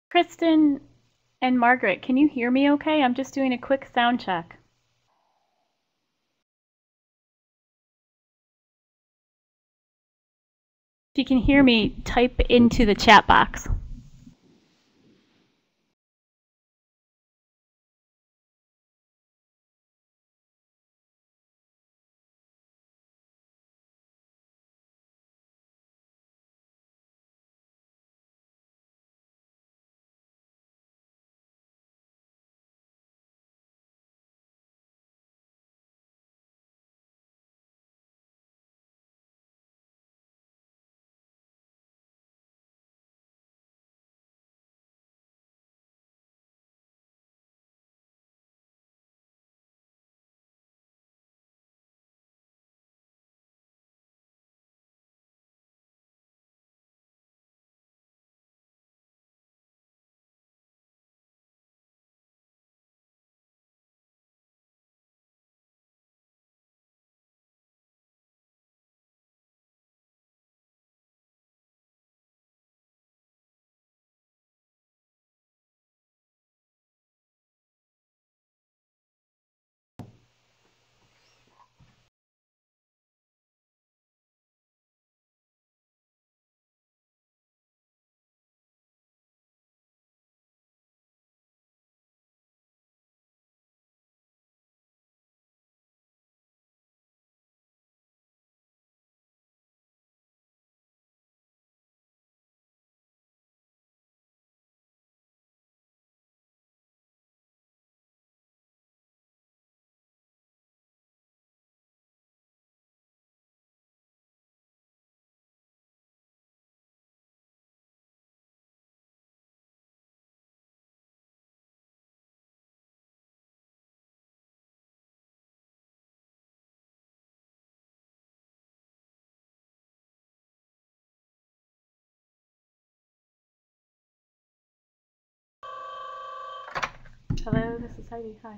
Kristen and Margaret, can you hear me okay? I'm just doing a quick sound check. If you can hear me, type into the chat box. Hello, this is Heidi. Hi.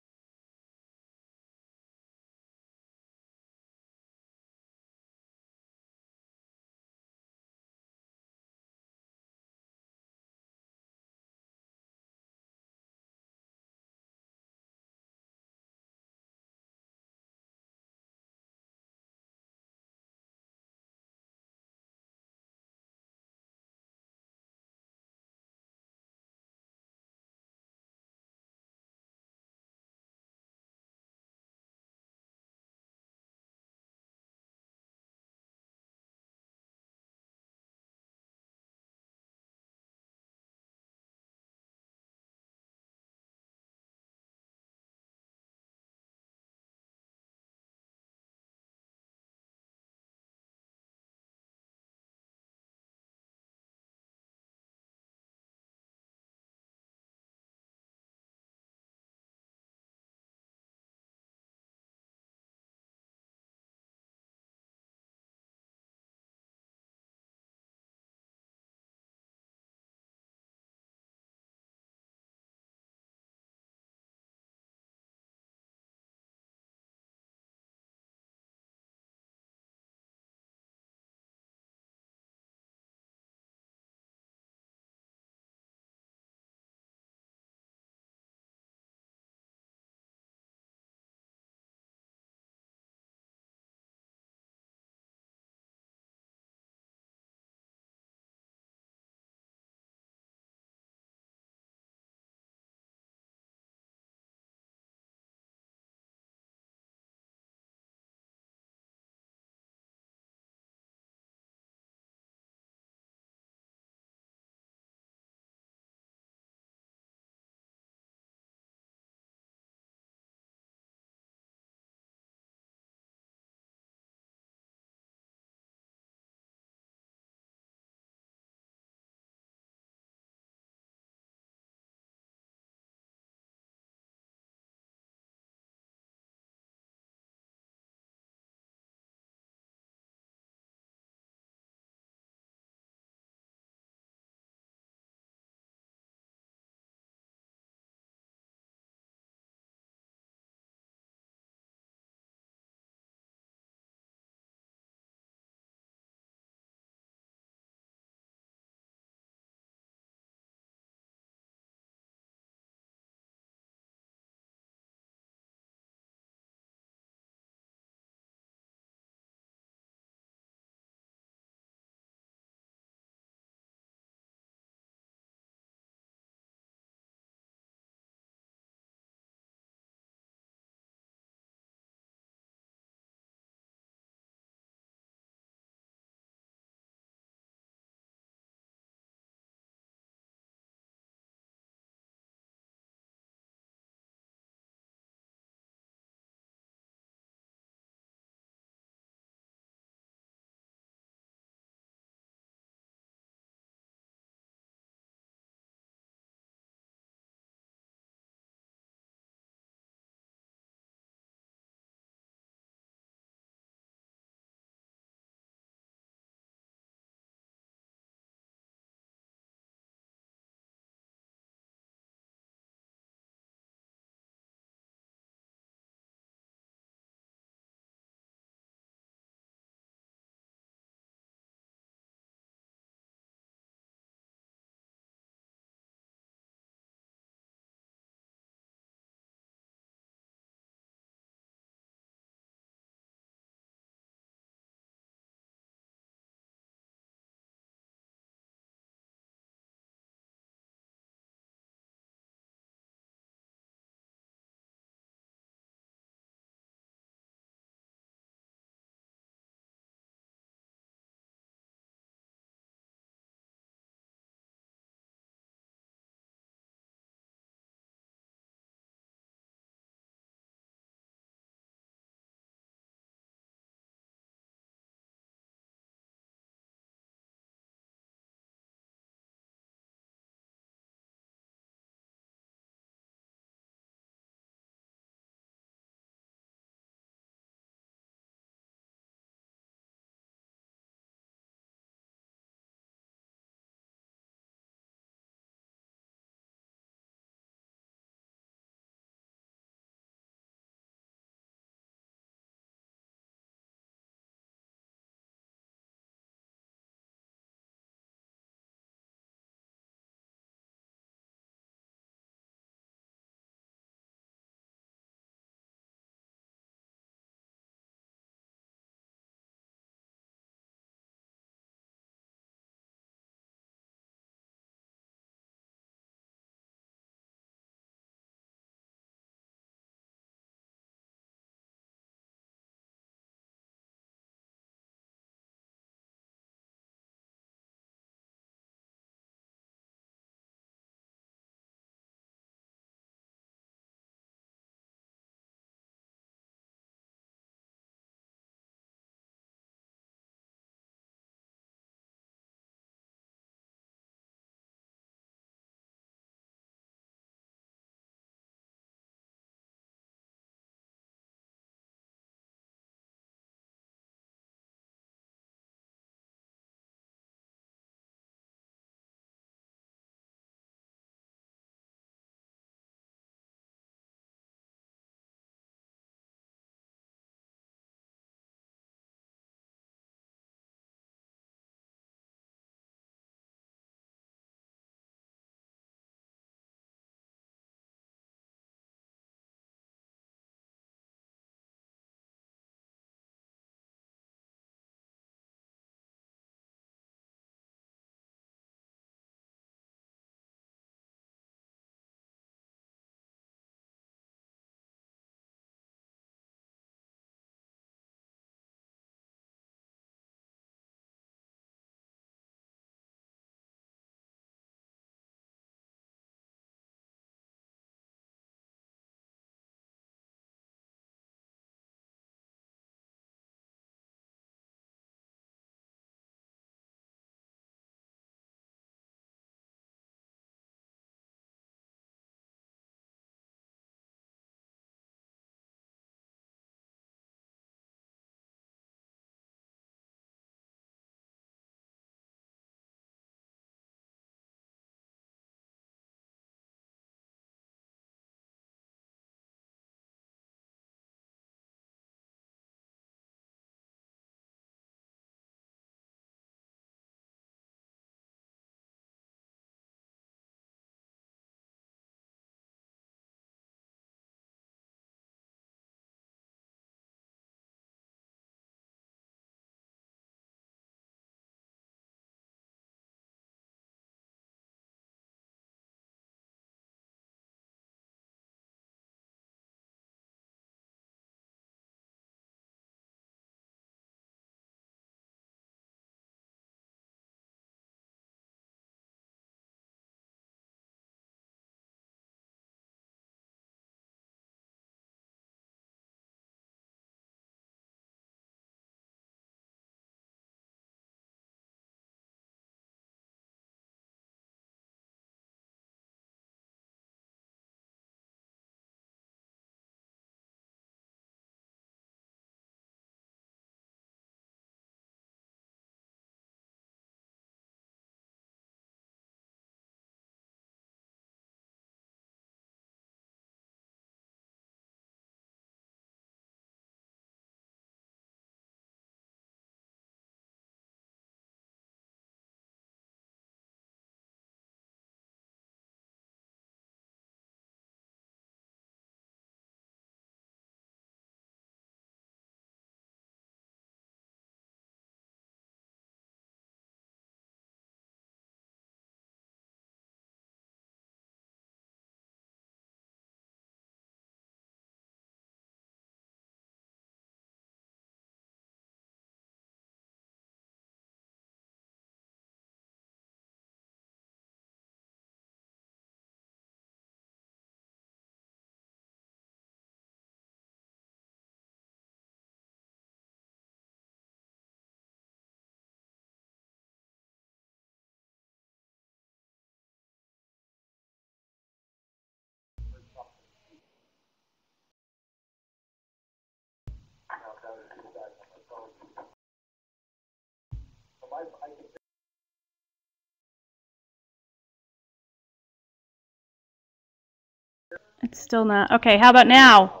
Still not. Okay, how about now?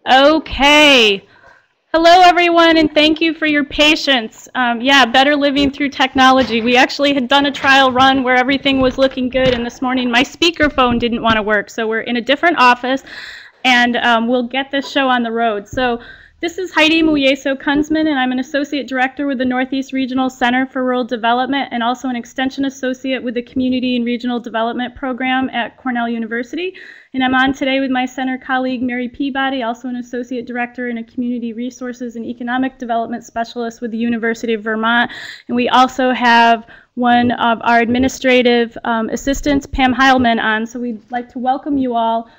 Okay. Hello, everyone, and thank you for your patience. Yeah, better living through technology. We actually had done a trial run where everything was looking good, and this morning my speakerphone didn't want to work. So we're in a different office, and we'll get this show on the road. So this is Heidi Muyeso-Kunzman, and I'm an Associate Director with the Northeast Regional Center for Rural Development and also an Extension Associate with the Community and Regional Development Program at Cornell University. And I'm on today with my center colleague, Mary Peabody, also an Associate Director and a Community Resources and Economic Development Specialist with the University of Vermont. And we also have one of our administrative assistants, Pam Heilman, on. So we'd like to welcome you all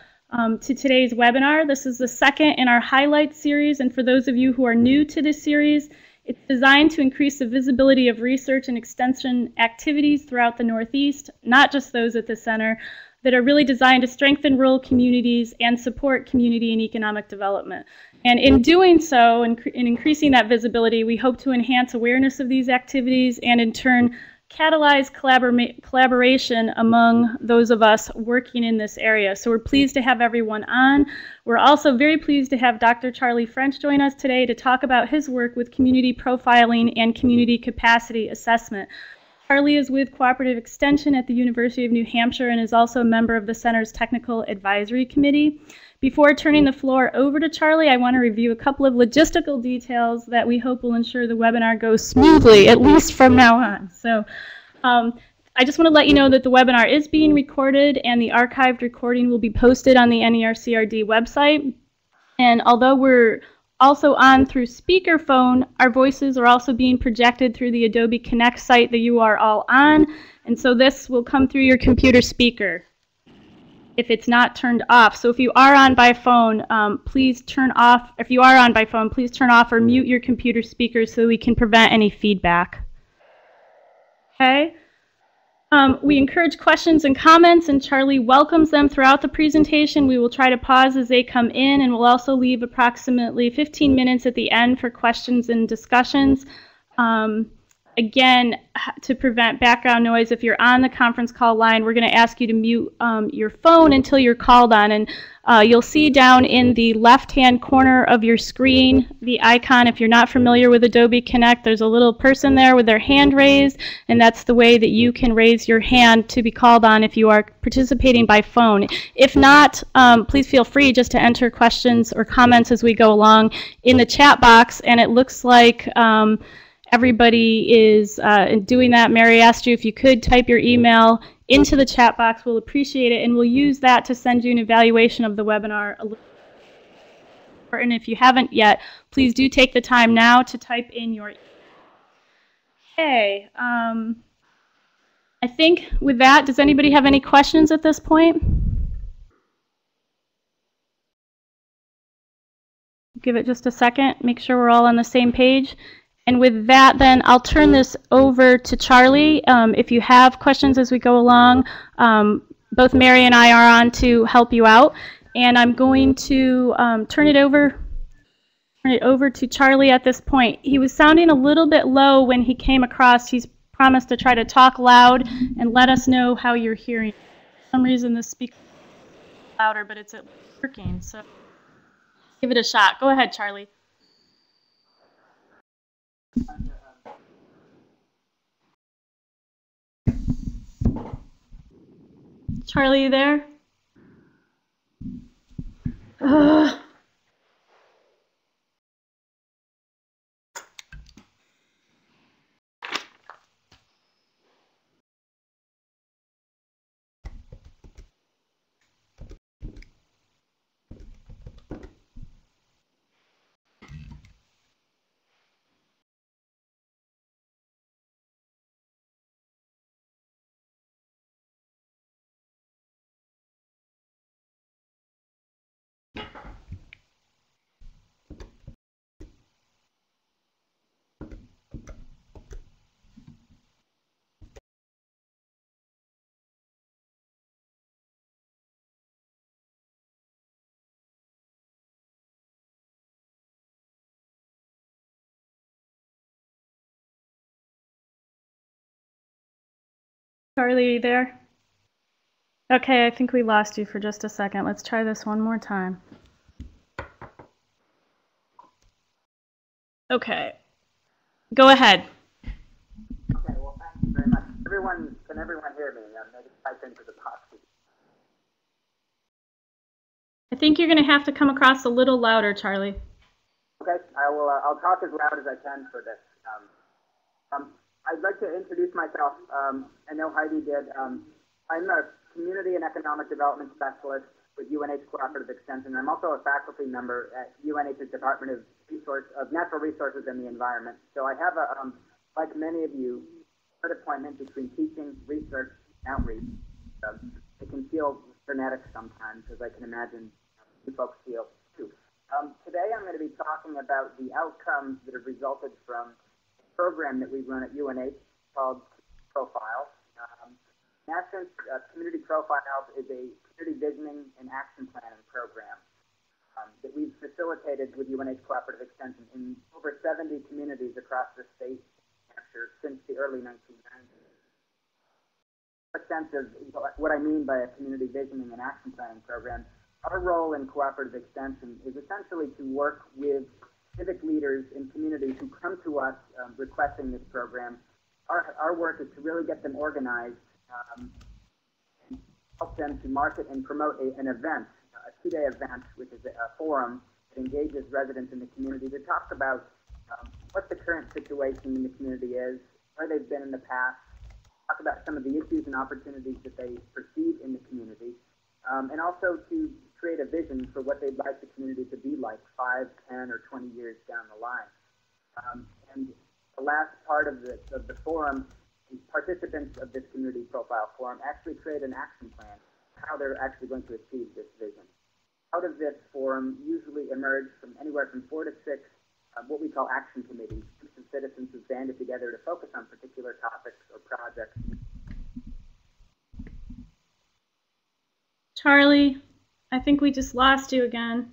to today's webinar. This is the second in our highlight series, and for those of you who are new to this series, it's designed to increase the visibility of research and extension activities throughout the Northeast, not just those at the center, that are really designed to strengthen rural communities and support community and economic development. And in doing so, in increasing that visibility, we hope to enhance awareness of these activities and in turn catalyze collaboration among those of us working in this area. So we're pleased to have everyone on. We're also very pleased to have Dr. Charlie French join us today to talk about his work with community profiling and community capacity assessment. Charlie is with Cooperative Extension at the University of New Hampshire and is also a member of the Center's Technical Advisory Committee. Before turning the floor over to Charlie, I want to review a couple of logistical details that we hope will ensure the webinar goes smoothly, at least from now on. So I just want to let you know that the webinar is being recorded and the archived recording will be posted on the NERCRD website. And although we're also on through speakerphone, our voices are also being projected through the Adobe Connect site that you are all on. And so this will come through your computer speaker if it's not turned off. So if you are on by phone, please turn off. If you are on by phone, please turn off or mute your computer speakers so we can prevent any feedback. Okay. We encourage questions and comments, and Charlie welcomes them throughout the presentation. We will try to pause as they come in, and we'll also leave approximately 15 minutes at the end for questions and discussions. Again, to prevent background noise, if you're on the conference call line, we're going to ask you to mute your phone until you're called on. And you'll see down in the left-hand corner of your screen the icon. If you're not familiar with Adobe Connect, there's a little person there with their hand raised, and that's the way that you can raise your hand to be called on if you are participating by phone. If not, please feel free just to enter questions or comments as we go along in the chat box, and it looks like everybody is doing that. Mary asked you if you could type your email into the chat box. We'll appreciate it, and we'll use that to send you an evaluation of the webinar. And if you haven't yet, please do take the time now to type in your email. Okay. I think with that, does anybody have any questions at this point? Give it just a second. Make sure we're all on the same page. And with that, then, I'll turn this over to Charlie. If you have questions as we go along, both Mary and I are on to help you out. And I'm going to turn it over to Charlie at this point. He was sounding a little bit low when he came across. He's promised to try to talk loud and let us know how you're hearing. For some reason, the speaker is louder, but it's working. So give it a shot. Go ahead, Charlie. Charlie, you there? Charlie, are you there? Okay, I think we lost you for just a second. Let's try this one more time. Okay. Go ahead. Okay, well, thank you very much. Can everyone hear me? Maybe type into the box. I think you're going to have to come across a little louder, Charlie. Okay, I'll talk as loud as I can for this. I'd like to introduce myself. I know Heidi did. I'm a community and economic development specialist with UNH Cooperative Extension. I'm also a faculty member at UNH's Department of Natural Resources and the Environment. So I have like many of you, an appointment between teaching, research, and outreach. It can feel frenetic sometimes, as I can imagine you folks feel too. Today I'm going to be talking about the outcomes that have resulted from a program that we run at UNH called Profile. In essence, Community Profiles is a community visioning and action planning program that we've facilitated with UNH Cooperative Extension in over 70 communities across the state of Hampshire since the early 1990s. A sense of what I mean by a community visioning and action planning program. Our role in cooperative extension is essentially to work with civic leaders in communities who come to us requesting this program. Our work is to really get them organized, help them to market and promote an event, a two-day event, which is a forum that engages residents in the community to talk about what the current situation in the community is, where they've been in the past, talk about some of the issues and opportunities that they perceive in the community, and also to create a vision for what they'd like the community to be like 5, 10, or 20 years down the line. And the last part of the forum, the participants of this community profile forum actually create an action plan, how they're actually going to achieve this vision. Out of this forum usually emerge from anywhere from 4 to 6 what we call action committees, groups of citizens who've banded together to focus on particular topics or projects. Charlie, I think we just lost you again.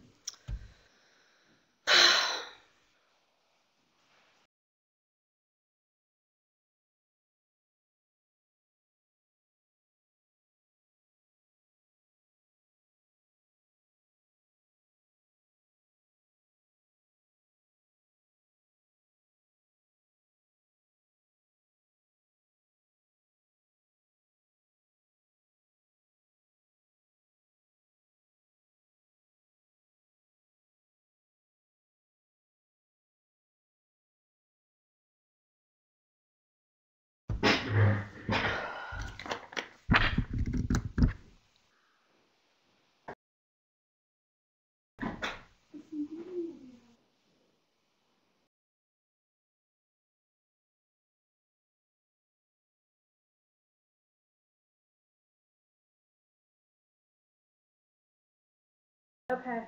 Okay.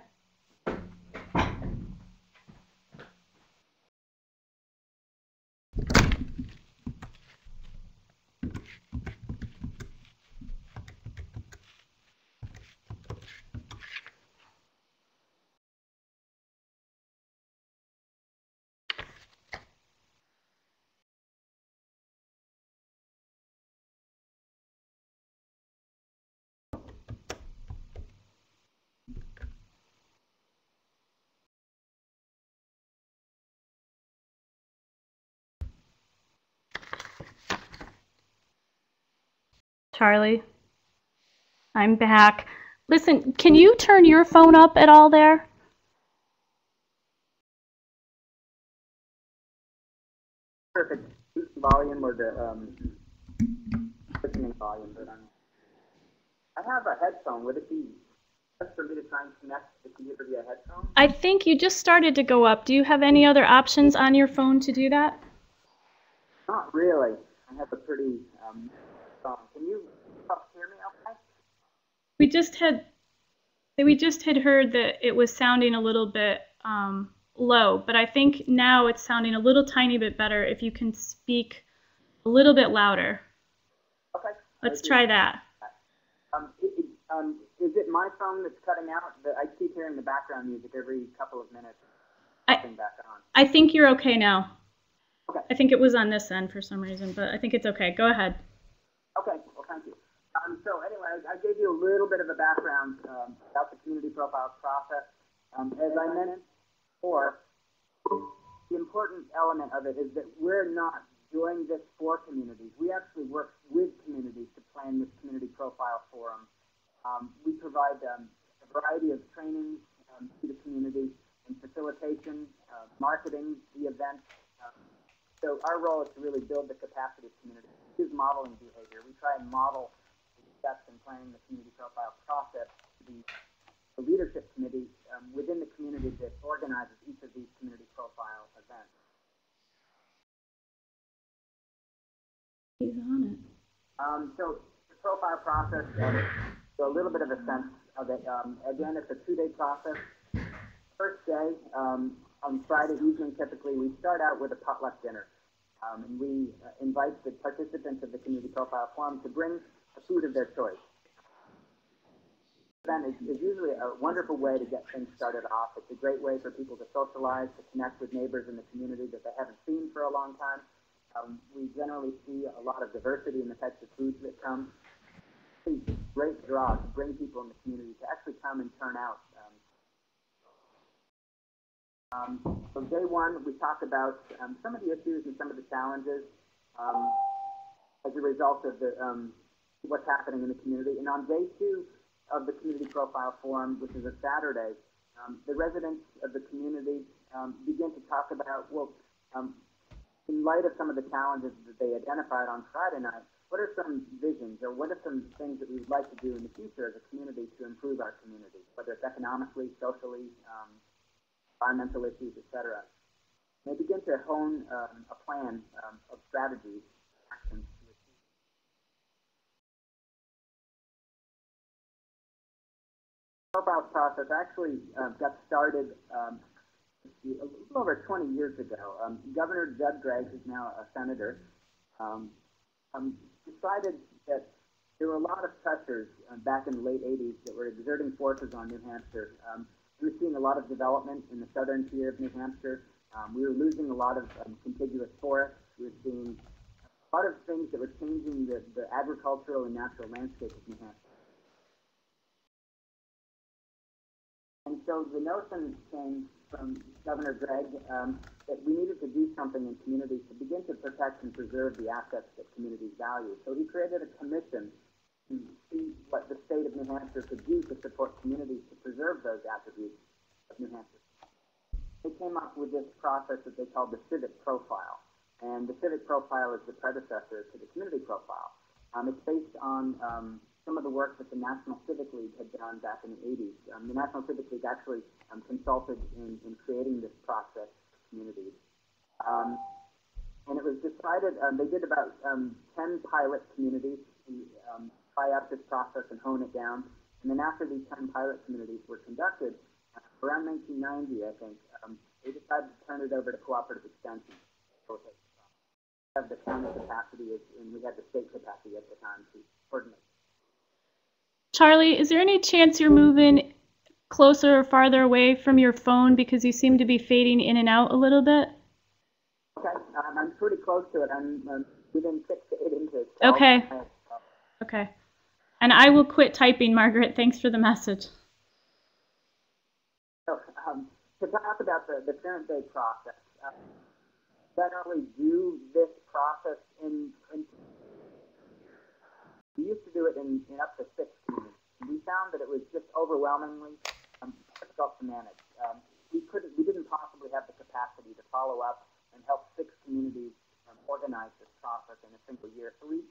Charlie, I'm back. Listen, can you turn your phone up at all there? Perfect volume or the listening volume, but I have a headphone. Would it be best for me to try and connect the computer via headphone? I think you just started to go up. Do you have any other options on your phone to do that? Not really. I have a pretty phone. Can you hear me okay? We just had heard that it was sounding a little bit low, but I think now it's sounding a little tiny bit better if you can speak a little bit louder. Okay. Let's try that. Is it my phone that's cutting out? I keep hearing the background music every couple of minutes. Back on. I think you're okay now. Okay. I think it was on this end for some reason, but I think it's okay. Go ahead. Okay. Well, thank you. So anyway, I gave you a little bit of a background about the community profile process. As I mentioned before, the important element of it is that we're not doing this for communities. We actually work with communities to plan this community profile forum. We provide a variety of trainings to the community in facilitation, marketing the event. So our role is to really build the capacity of communities. This is modeling behavior. We try and model the steps in planning the community profile process to the leadership committee within the community that organizes each of these community profile events. He's on it. So the profile process, so a little bit of a sense of it. Again, it's a 2-day process. First day, on Friday evening, typically, we start out with a potluck dinner. And we invite the participants of the community profile forum to bring a food of their choice. Then it's usually a wonderful way to get things started off. It's a great way for people to socialize, to connect with neighbors in the community that they haven't seen for a long time. We generally see a lot of diversity in the types of foods that come. It's a great draw to bring people in the community to actually come and turn out. So day one, we talked about some of the issues and some of the challenges as a result of the what's happening in the community. And on day 2 of the community profile forum, which is a Saturday, the residents of the community begin to talk about, well, in light of some of the challenges that they identified on Friday night, what are some visions or what are some things that we would like to do in the future as a community to improve our community, whether it's economically, socially, environmental issues, etc. They begin to hone a plan of strategies, actions to achieve. The profile process actually got started a little over 20 years ago. Governor Judd Gregg, who's now a senator, decided that there were a lot of pressures back in the late 80s that were exerting forces on New Hampshire. We were seeing a lot of development in the southern tier of New Hampshire. We were losing a lot of contiguous forests. We were seeing a lot of things that were changing the agricultural and natural landscape of New Hampshire. And so the notion came from Governor Gregg that we needed to do something in communities to begin to protect and preserve the assets that communities value. So he created a commission to see what the state of New Hampshire could do to support communities to preserve those attributes of New Hampshire. They came up with this process that they called the civic profile. And the civic profile is the predecessor to the community profile. It's based on some of the work that the National Civic League had done back in the 80s. The National Civic League actually consulted in creating this process for communities. And it was decided, they did about 10 pilot communities to try out this process and hone it down. And then after these 10 pilot communities were conducted, around 1990, I think, they decided to turn it over to cooperative extension. We have the county capacity, and we had the state capacity at the time to coordinate. Charlie, is there any chance you're moving closer or farther away from your phone because you seem to be fading in and out a little bit? Okay, I'm pretty close to it. I'm within 6 to 8 inches. Okay. Okay. And I will quit typing, Margaret. Thanks for the message. So, to talk about the current day process, generally do this process we used to do it in up to 6 communities. We found that it was just overwhelmingly difficult to manage. We didn't possibly have the capacity to follow up and help 6 communities organize this process in a single year. So we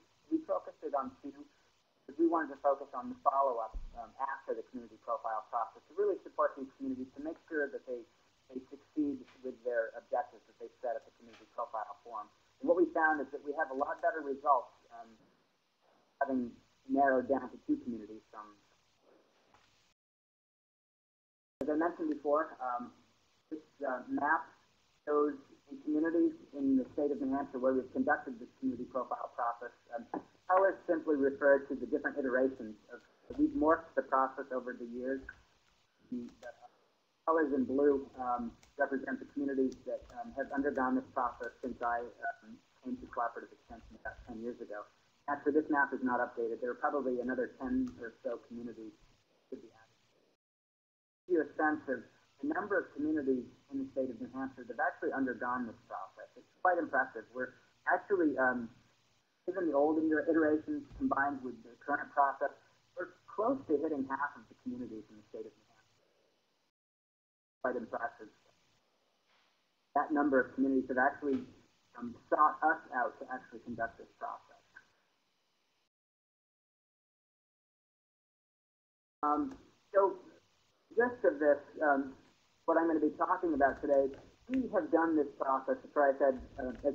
focused it on 2, because we wanted to focus on the follow-up after the community profile process to really support these communities to make sure that they succeed with their objectives that they set at the community profile forum. And what we found is that we have a lot better results having narrowed down to 2 communities from. As I mentioned before, this map shows the communities in the state of New Hampshire where we've conducted this community profile process. Colors simply refer to the different iterations of. We've morphed the process over the years. The colors in blue represent the communities that have undergone this process since I came to cooperative extension about 10 years ago. Actually, this map is not updated. There are probably another 10 or so communities to be added. To give you a sense of the number of communities in the state of New Hampshire that have actually undergone this process. It's quite impressive. We're actually, given the old iterations combined with the current process, we're close to hitting half of the communities in the state of New Hampshire. Quite impressive. That number of communities have actually sought us out to actually conduct this process. So, gist of this, what I'm going to be talking about today, we have done this process for, as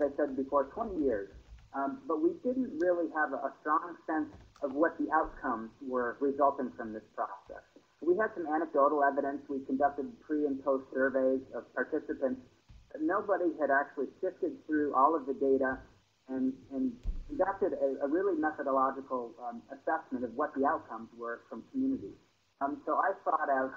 I said before, 20 years, but we didn't really have a strong sense of what the outcomes were resulting from this process. We had some anecdotal evidence. We conducted pre and post surveys of participants, but nobody had actually sifted through all of the data and conducted a really methodological assessment of what the outcomes were from communities. So I thought out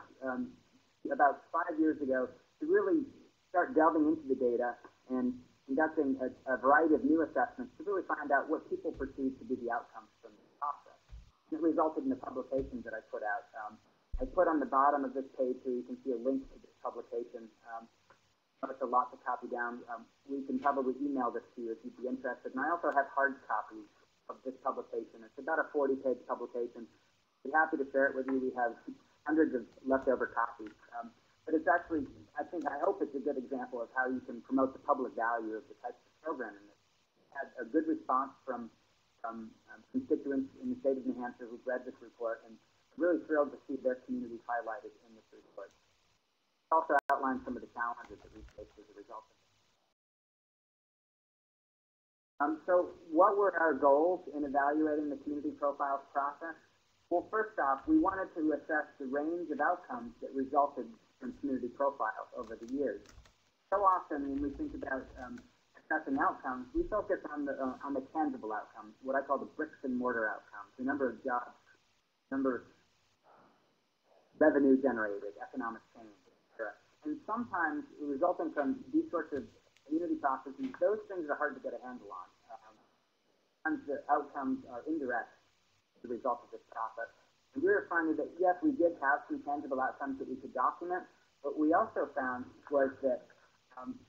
about 5 years ago to really start delving into the data and conducting a variety of new assessments to really find out what people perceive to be the outcomes from this process. And it resulted in the publications that I put out. I put on the bottom of this page here, you can see a link to this publication. It's a lot to copy down. We can probably email this to you if you'd be interested. And I also have hard copies of this publication. It's about a 40-page publication. I'd be happy to share it with you. We have hundreds of leftover copies. But it's actually, I hope it's a good example of how you can promote the public value of the types of programming. It had a good response from constituents in the state of New Hampshire who've read this report, and really thrilled to see their communities highlighted in this report. It also outlines some of the challenges that we faced as a result of it. So what were our goals in evaluating the community profiles process? Well, first off, we wanted to assess the range of outcomes that resulted from community profiles over the years. So often when we think about assessing outcomes, we focus on the tangible outcomes, what I call the bricks and mortar outcomes, the number of jobs, number of revenue generated, economic change, etc. And sometimes resulting from these sorts of community processes, those things are hard to get a handle on. Sometimes the outcomes are indirect as a result of this process. And we were finding that, yes, we did have some tangible outcomes that we could document, but we also found was that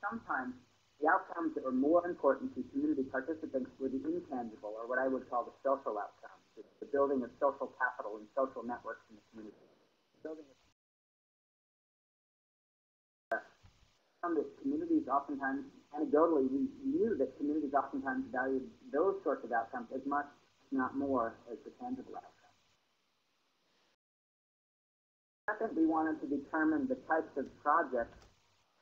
sometimes the outcomes that were more important to community participants were the intangible, or what I would call the social outcomes, the building of social capital and social networks in the community. Found that communities oftentimes, anecdotally, we knew that communities oftentimes valued those sorts of outcomes as much, if not more, as the tangible outcomes. Second, we wanted to determine the types of projects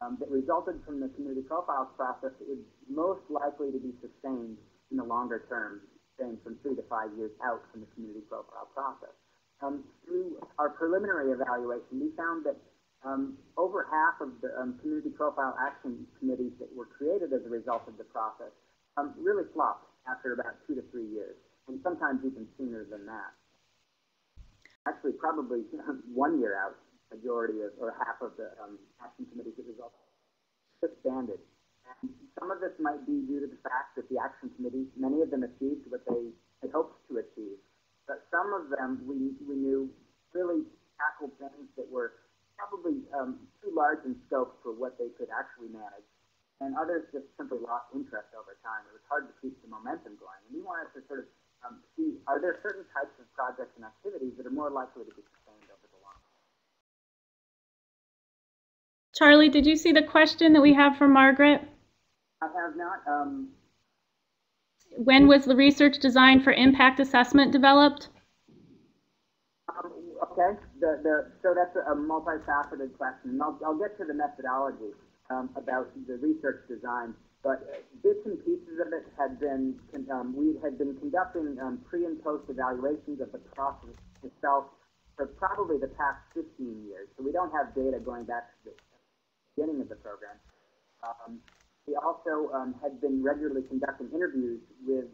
that resulted from the community profiles process that would most likely to be sustained in the longer term, saying from 3 to 5 years out from the community profile process. Through our preliminary evaluation, we found that over half of the community profile action committees that were created as a result of the process really flopped after about 2 to 3 years, and sometimes even sooner than that. Actually, probably 1 year out, majority of, or half of the action committees that resulted disbanded. And some of this might be due to the fact that the action committees, many of them achieved what they had hoped to achieve, but some of them we knew really tackled things that were probably too large in scope for what they could actually manage, and others just simply lost interest over time. It was hard to keep the momentum going, and we wanted to sort of see, are there certain types of projects and activities that are more likely to be sustained over the long term? Charlie, did you see the question that we have from Margaret? I have not. When was the research design for impact assessment developed? Okay, so that's a multifaceted question. I'll get to the methodology about the research design, but bits and pieces of it had been, we had been conducting pre and post evaluations of the process itself for probably the past 15 years. So we don't have data going back to the beginning of the program. We also had been regularly conducting interviews with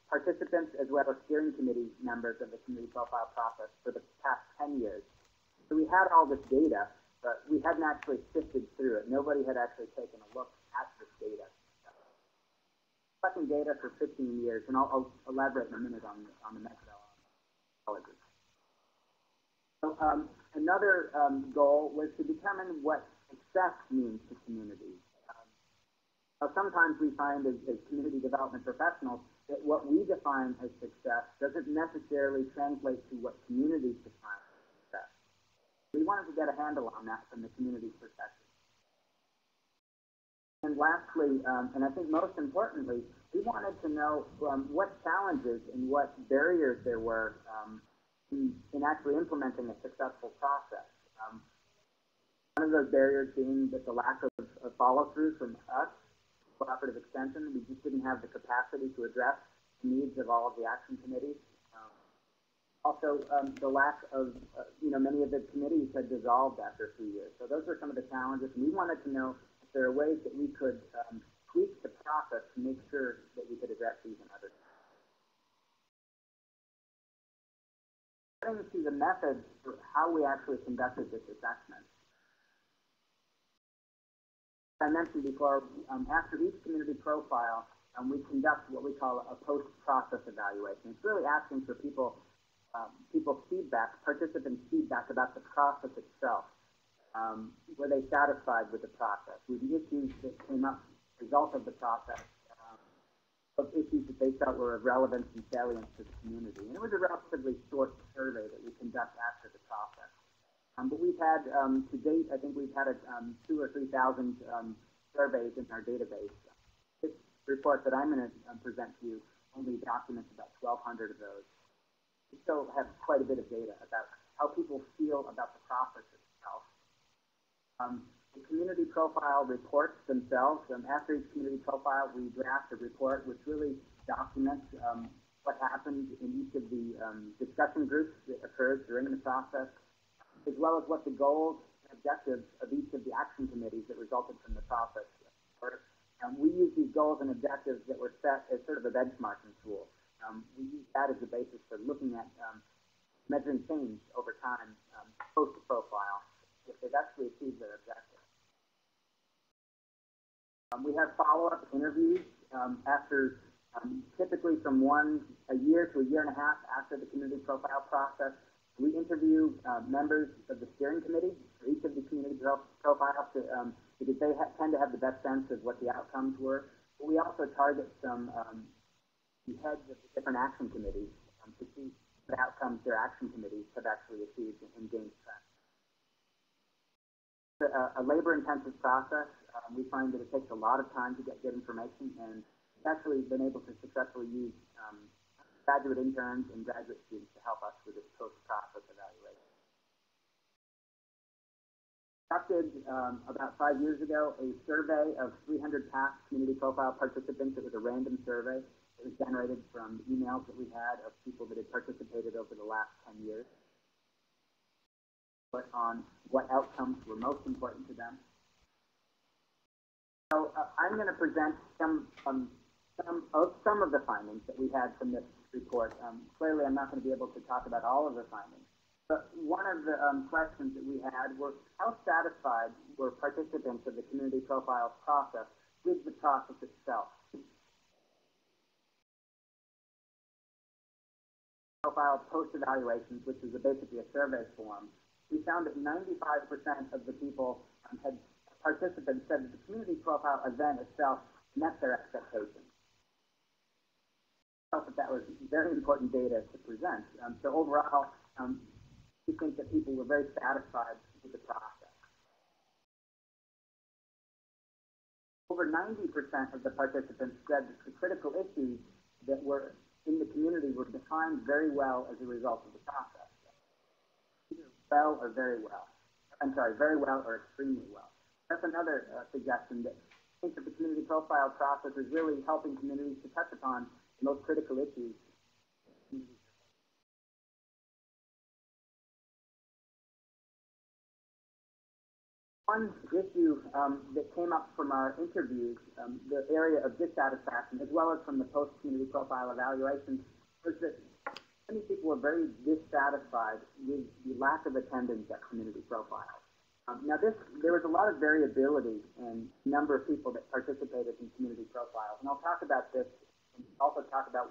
participants as well as steering committee members of the community profile process for the past 10 years. So we had all this data, but we hadn't actually sifted through it. Nobody had actually taken a look at this data. collecting data for 15 years, and I'll elaborate in a minute on the methodology. So another goal was to determine what success means to communities. Sometimes we find as community development professionals that what we define as success doesn't necessarily translate to what communities define as success. We wanted to get a handle on that from the community's perspective. And lastly, and I think most importantly, we wanted to know what challenges and what barriers there were in actually implementing a successful process. One of those barriers being that the lack of follow-through from us, cooperative extension. We just didn't have the capacity to address the needs of all of the action committees. Also, the lack of, many of the committees had dissolved after a few years. So those are some of the challenges. And we wanted to know if there are ways that we could tweak the process to make sure that we could address these and others. Getting to the methods for how we actually conducted this assessment. As I mentioned before, after each community profile, we conduct what we call a post-process evaluation. It's really asking for people's feedback, participants' feedback about the process itself. Were they satisfied with the process? Were the issues that came up as a result of the process, of issues that they felt were of relevance and salience to the community? And it was a relatively short survey that we conduct after the process. But we've had, to date, I think we've had 2,000 or 3,000 surveys in our database. This report that I'm going to present to you only documents about 1,200 of those. We still have quite a bit of data about how people feel about the process itself. The community profile reports themselves. After each community profile, we draft a report which really documents what happened in each of the discussion groups that occurred during the process, as well as what the goals and objectives of each of the action committees that resulted from the process were. We use these goals and objectives that were set as sort of a benchmarking tool. We use that as the basis for looking at measuring change over time post-profile if they've actually achieved their objectives. We have follow-up interviews after typically from a year to a year and a half after the community profile process. We interview members of the steering committee for each of the community profiles because they tend to have the best sense of what the outcomes were. But we also target some the heads of the different action committees to see what outcomes their action committees have actually achieved and gained traction. A labor-intensive process. We find that it takes a lot of time to get good information, and we've actually been able to successfully use graduate interns and graduate students to help us with this post-process evaluation. Conducted about 5 years ago a survey of 300 past community profile participants. It was a random survey. It was generated from emails that we had of people that had participated over the last 10 years. But on what outcomes were most important to them. So I'm going to present some of the findings that we had from this report. Clearly, I'm not going to be able to talk about all of the findings. But one of the questions that we had were how satisfied were participants of the community profile process with the process itself? Profile post-evaluations, which is basically a survey form, we found that 95% of the participants said that the community profile event itself met their expectations. I felt that was very important data to present. So overall, we think that people were very satisfied with the process. Over 90% of the participants said that the critical issues that were in the community were defined very well as a result of the process. Either well or very well. I'm sorry, very well or extremely well. That's another suggestion that I think that the community profile process is really helping communities to touch upon the most critical issues. One issue that came up from our interviews, the area of dissatisfaction, as well as from the post-community profile evaluation, was that many people were very dissatisfied with the lack of attendance at community profiles. Now, there was a lot of variability in the number of people that participated in community profiles, and I'll talk about this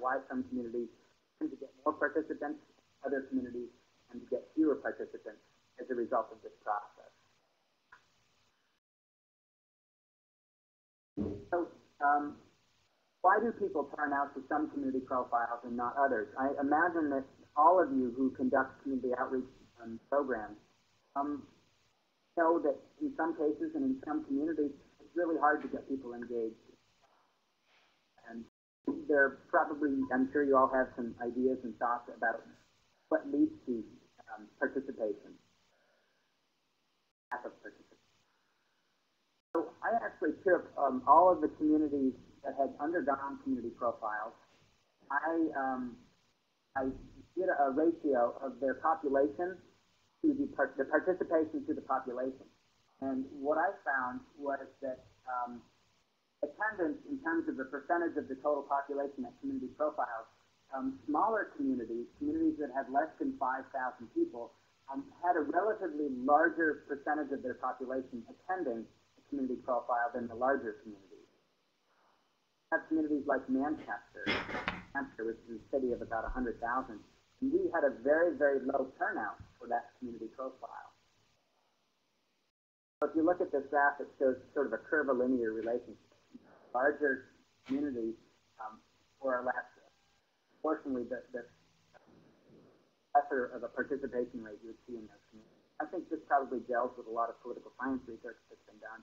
why some communities tend to get more participants, other communities tend to get fewer participants as a result of this process. So, why do people turn out to some community profiles and not others? I imagine that all of you who conduct community outreach programs know that in some cases and in some communities, it's really hard to get people engaged. And there probably, I'm sure you all have some ideas and thoughts about what leads to participation, lack of participation. So I actually took all of the communities that had undergone community profiles. I did a ratio of their population to the participation to the population. And what I found was that attendance in terms of the percentage of the total population at community profiles, smaller communities, communities that had less than 5,000 people, had a relatively larger percentage of their population attending a community profile than the larger communities. We have communities like Manchester, Hampshire, which is a city of about 100,000, and we had a very, very low turnout for that community profile. So if you look at this graph, it shows sort of a curvilinear relationship. Larger communities, more or less, proportionally, the lesser of a participation rate you would see in those communities. I think this probably gels with a lot of political science research that's been done.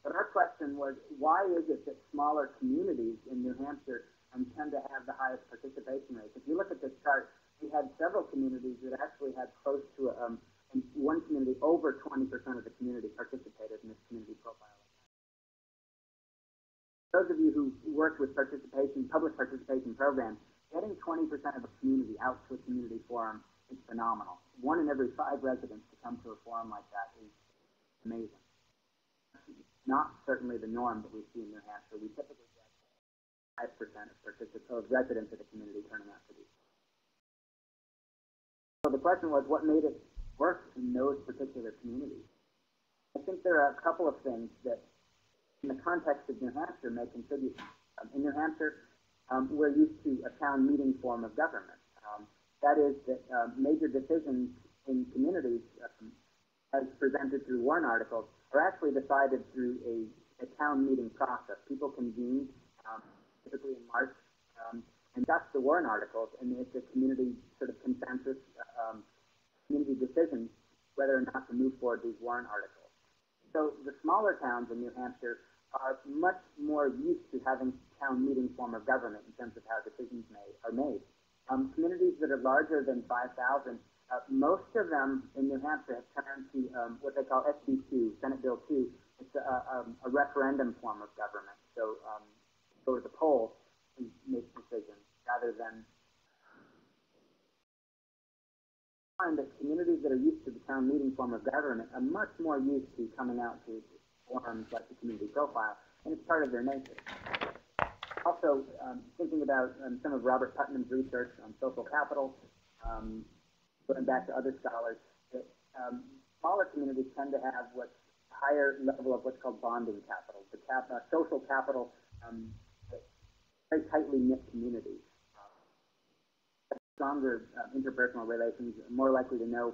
But our question was, why is it that smaller communities in New Hampshire tend to have the highest participation rates? If you look at this chart, we had several communities that actually had close to, in one community, over 20% of the community participated in this community profile. Those of you who worked with public participation programs, getting 20% of a community out to a community forum is phenomenal. 1 in every 5 residents to come to a forum like that is amazing. Not certainly the norm that we see in New Hampshire. We typically get 5% of residents of the community turning out to be. So the question was, what made it work in those particular communities? I think there are a couple of things that, in the context of New Hampshire, may contribute. In New Hampshire, we're used to a town meeting form of government. That is that major decisions in communities, as presented through warrant articles, are actually decided through a town meeting process. People convene, typically in March, and discuss the warrant articles, and it's a community sort of consensus, community decision whether or not to move forward these warrant articles. So the smaller towns in New Hampshire are much more used to having town meeting form of government in terms of how decisions are made. Communities that are larger than 5,000, most of them in New Hampshire have turned to what they call SB2, Senate Bill 2. It's a referendum form of government. So go to the polls and make decisions rather than find that communities that are used to the town meeting form of government are much more used to coming out to forums like the community profile, and it's part of their nature. Also, thinking about some of Robert Putnam's research on social capital, going back to other scholars, that smaller communities tend to have what's higher level of what's called bonding capital, the social capital, very tightly knit communities. Stronger interpersonal relations, more likely to know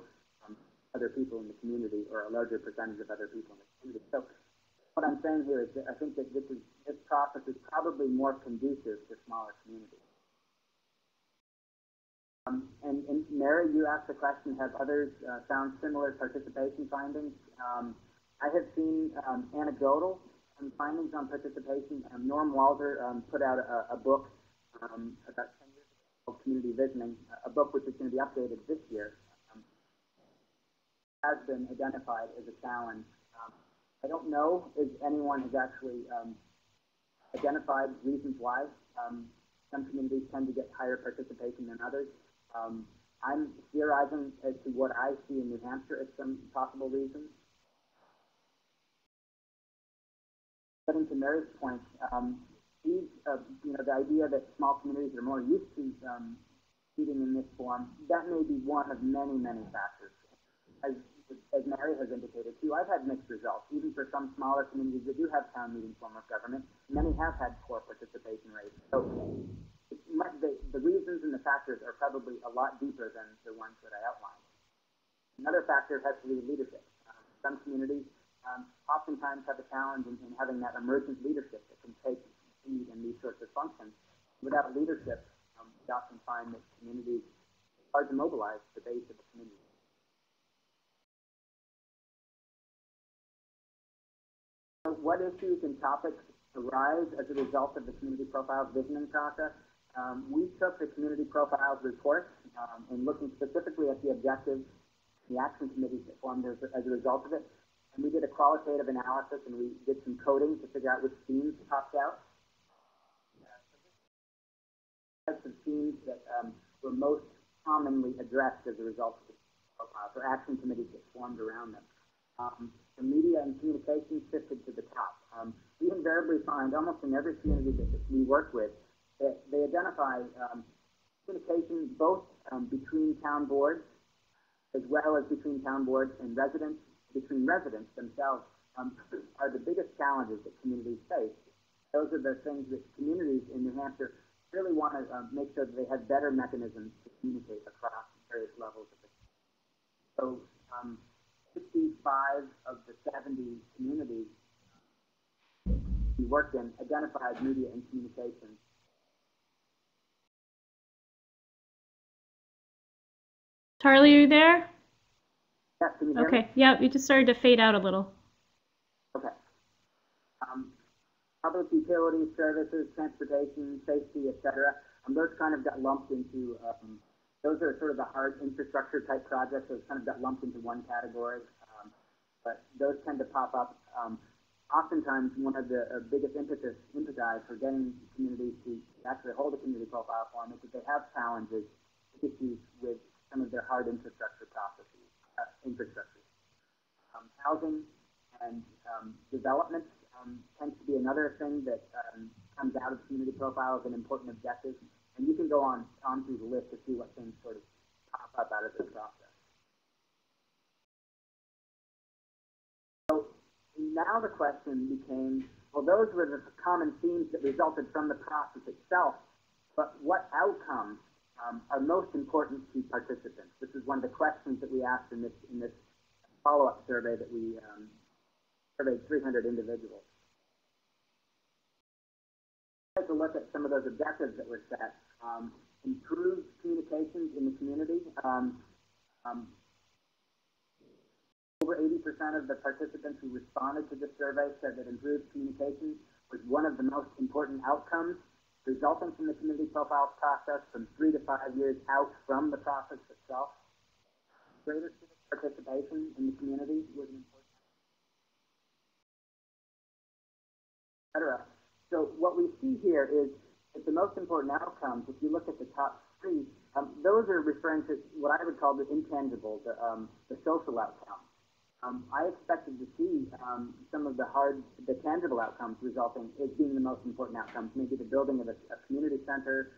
other people in the community, or a larger percentage of other people in the community. So what I'm saying here is that I think that this process is probably more conducive to smaller communities. And Mary, you asked the question, have others found similar participation findings? I have seen anecdotal findings on participation. Norm Walter put out a book about 10 years ago called Community Visioning, a book which is going to be updated this year. Has been identified as a challenge. I don't know if anyone has actually identified reasons why some communities tend to get higher participation than others. I'm theorizing as to what I see in New Hampshire as some possible reasons. Getting to Mary's point, the idea that small communities are more used to meeting in this form, that may be one of many, many factors. As Mary has indicated too, I've had mixed results. Even for some smaller communities that do have town meeting form of government, many have had poor participation rates. So it's the reasons and the factors are probably a lot deeper than the ones that I outlined. Another factor has to do with leadership. Some communities oftentimes have a challenge in having that emergent leadership that can take lead in these sorts of functions. Without leadership, we often find that communities are hard to mobilize the base of the community. So what issues and topics arise as a result of the community profiles visioning process? We took the community profiles report and looking specifically at the objectives, the action committees that formed as a result of it. And we did a qualitative analysis and we did some coding to figure out which themes popped out. Types of themes that were most commonly addressed as a result of the profiles, or action committees that formed around them. The media and communications shifted to the top. We invariably find almost in every community that we work with that they identify communication both between town boards as well as between town boards and residents, between residents themselves, are the biggest challenges that communities face. Those are the things that communities in New Hampshire really want to make sure that they have better mechanisms to communicate across various levels of the community. So 65 of the 70 communities we worked in identified media and communications. Charlie, are you there? Yes, can you hear me? Okay, yeah, you just started to fade out a little. Okay. Public utilities, services, transportation, safety, etc. Those kind of got lumped into, those are sort of the hard infrastructure type projects. Those kind of got lumped into one category. But those tend to pop up. Oftentimes, one of the biggest impetus for getting communities to actually hold a community profile form is that they have challenges, issues with some of their hard infrastructure processes, housing and development tends to be another thing that comes out of community profile as an important objective. And you can go on through the list to see what things sort of pop up out of this process. So now the question became, well, those were the common themes that resulted from the process itself, but what outcomes are most important to participants? This is one of the questions that we asked in this follow-up survey that we surveyed 300 individuals. Take a look at some of those objectives that were set. Improved communications in the community. Over 80% of the participants who responded to this survey said that improved communications was one of the most important outcomes resulting from the community profile process from 3 to 5 years out from the process itself. Greater participation in the community was important, etc. So what we see here is that the most important outcomes, if you look at the top 3, those are referring to what I would call the intangible, the social outcomes. I expected to see some of the tangible outcomes resulting as being the most important outcomes, maybe the building of a community center,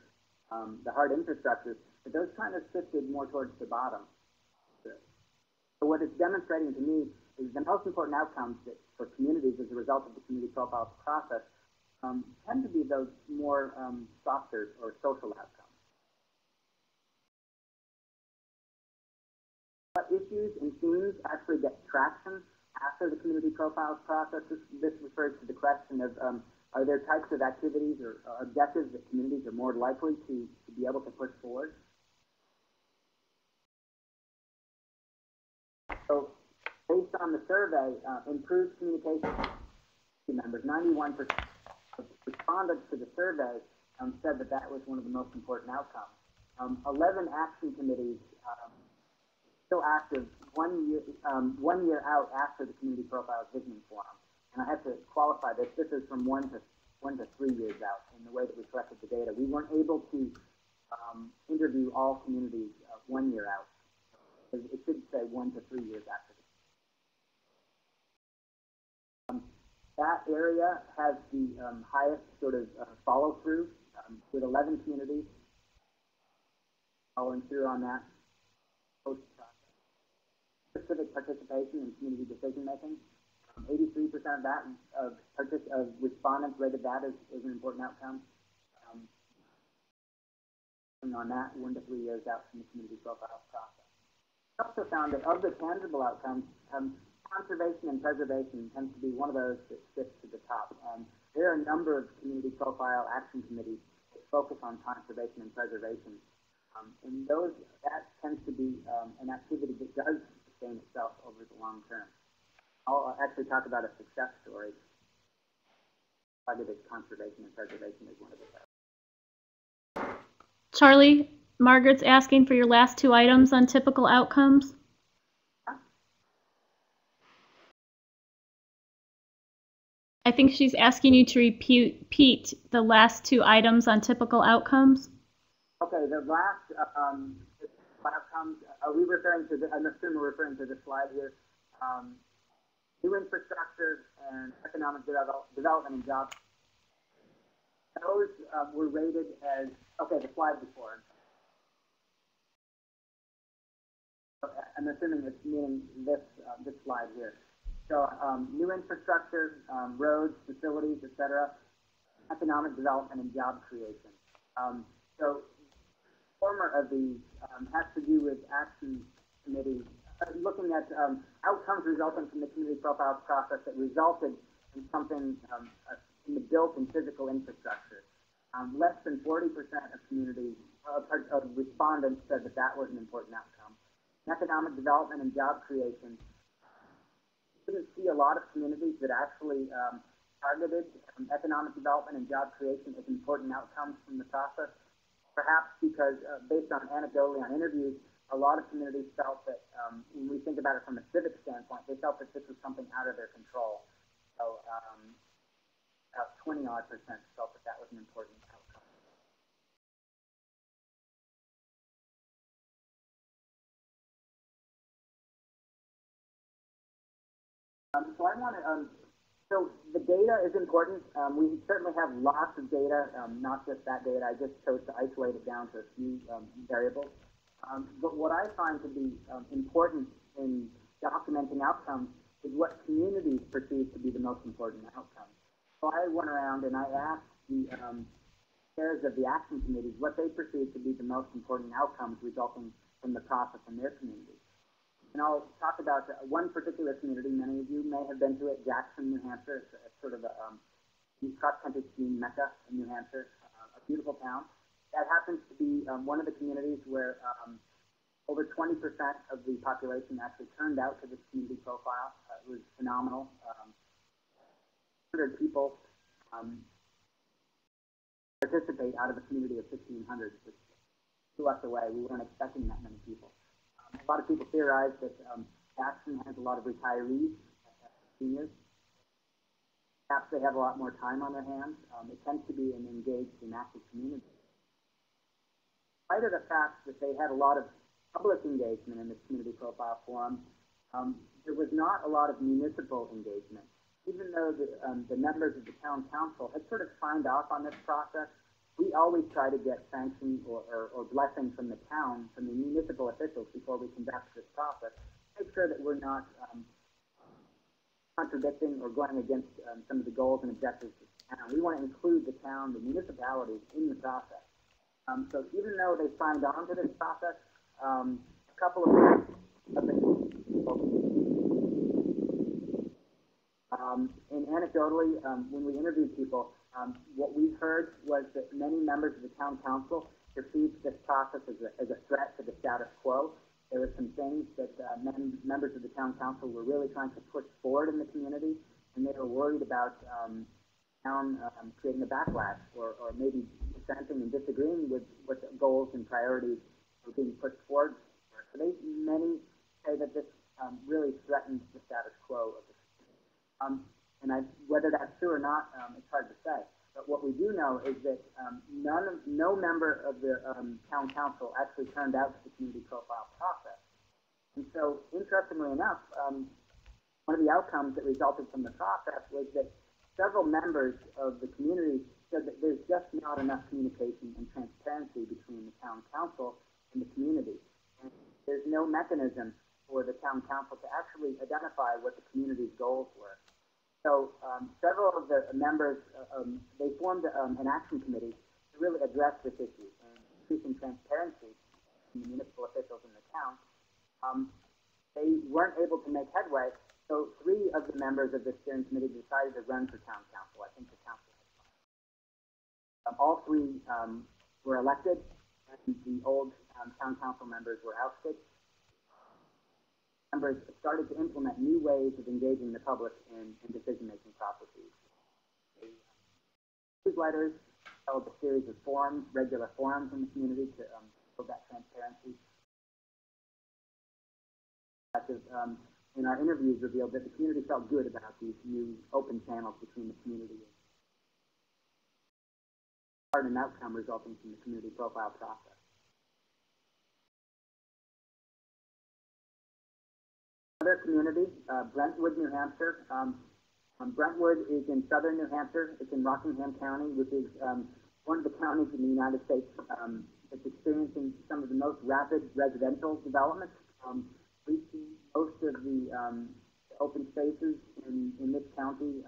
the hard infrastructures, but those kind of shifted more towards the bottom. So what it's demonstrating to me is the most important outcomes that for communities as a result of the community profile process tend to be those more softer or social outcomes. What issues and themes actually get traction after the community profiles process? This refers to the question of are there types of activities or objectives that communities are more likely to be able to push forward? So based on the survey, improved communication members, 91% of respondents to the survey said that that was one of the most important outcomes. 11 action committees still active 1 year out after the community profiles visioning forum. And I have to qualify this. This is from 1 to 3 years out in the way that we collected the data. We weren't able to interview all communities 1 year out. It should say 1 to 3 years after. That area has the highest sort of follow-through with 11 communities following through on that post-process. Civic participation in community decision-making. 83% of that, of respondents rated that as an important outcome. on that 1 to 3 years out from the community profile process. We also found that of the tangible outcomes, conservation and preservation tends to be one of those that sits to the top. There are a number of community profile action committees that focus on conservation and preservation. And that tends to be an activity that does sustain itself over the long term. I'll actually talk about a success story. Targeted conservation and preservation is one of those. Charlie, Margaret's asking for your last 2 items on typical outcomes. I think she's asking you to repeat the last 2 items on typical outcomes. Okay, the last outcomes, are we referring to, I'm assuming we're referring to the slide here, new infrastructure and economic development and jobs. Those were rated as, okay, the slide before. I'm assuming it's meaning this slide here. So new infrastructure, roads, facilities, etc., economic development and job creation. So former of these has to do with action committees, looking at outcomes resulting from the community profile process that resulted in something in the built and physical infrastructure. Less than 40% of communities, of respondents said that that was an important outcome. Economic development and job creation. Didn't see a lot of communities that actually targeted economic development and job creation as important outcomes from the process. Perhaps because, based on anecdotally on interviews, a lot of communities felt that when we think about it from a civic standpoint, they felt that this was something out of their control. So about 20% felt that that was an important outcome. So I want to, so the data is important. We certainly have lots of data, not just that data. I just chose to isolate it down to a few variables. But what I find to be important in documenting outcomes is what communities perceive to be the most important outcomes. So I went around and I asked the chairs of the action committees what they perceive to be the most important outcomes resulting from the process in their community. And I'll talk about one particular community. Many of you may have been to it, Jackson, New Hampshire. It's sort of a cross-country skiing mecca in New Hampshire, a beautiful town. That happens to be one of the communities where over 20% of the population actually turned out to this community profile. It was phenomenal. 100 people participate out of a community of 1,500, which blew us away. We weren't expecting that many people. A lot of people theorize that Jackson has a lot of retirees, seniors. Perhaps they have a lot more time on their hands. It tends to be an engaged and active community. In spite of the fact that they had a lot of public engagement in this community profile forum, there was not a lot of municipal engagement. Even though the members of the town council had sort of signed off on this process, we always try to get sanction or blessing from the town, from the municipal officials before we conduct this process. Make sure that we're not contradicting or going against some of the goals and objectives of the town. We want to include the town, the municipalities in the process. So even though they signed on to this process, a couple of the and anecdotally, when we interviewed people, what we heard was that many members of the town council perceived this process as a threat to the status quo. There were some things that members of the town council were really trying to push forward in the community, and they were worried about town creating a backlash or maybe dissenting and disagreeing with what the goals and priorities were being pushed forward. So many say that this really threatens the status quo of the and whether that's true or not, it's hard to say. But what we do know is that no member of the town council actually turned out to the community profile process. And so, interestingly enough, one of the outcomes that resulted from the process was that several members of the community said that there's just not enough communication and transparency between the town council and the community. And there's no mechanism for the town council to actually identify what the community's goals were. So several of the members, they formed an action committee to really address this issue. And increasing transparency in the municipal officials in the town, they weren't able to make headway. So 3 of the members of the steering committee decided to run for town council. I think the council had all 3 were elected, and the old town council members were ousted. Members started to implement new ways of engaging the public in decision-making processes. Newsletters held a series of forums, regular forums in the community to build that transparency. In our interviews revealed that the community felt good about these new open channels between the community and an outcome resulting from the community profile process. Another community, Brentwood, New Hampshire. Brentwood is in southern New Hampshire. It's in Rockingham County, which is one of the counties in the United States that's experiencing some of the most rapid residential development. We've seen most of the open spaces in this county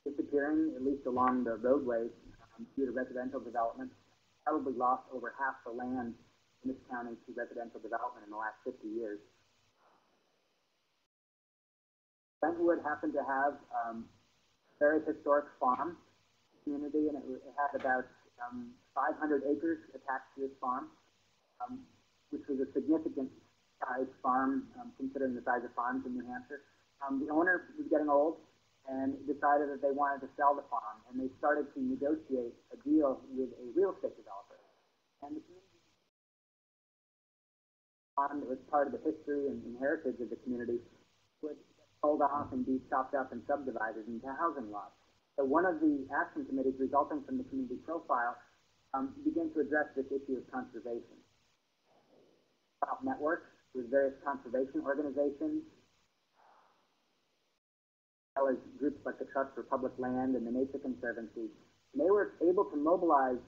disappearing, at least along the roadways, due to residential development. Probably lost over half the land in this county to residential development in the last 50 years. Brentwood happened to have a very historic farm community, and it had about 500 acres attached to this farm, which was a significant size farm considering the size of farms in New Hampshire. The owner was getting old and decided that they wanted to sell the farm, and they started to negotiate a deal with a real estate developer. And the community farm that was part of the history and heritage of the community would sold off and be chopped up and subdivided into housing lots. So one of the action committees resulting from the community profile began to address this issue of conservation. Networks with various conservation organizations, as well as groups like the Trust for Public Land and the Nature Conservancy. And they were able to mobilize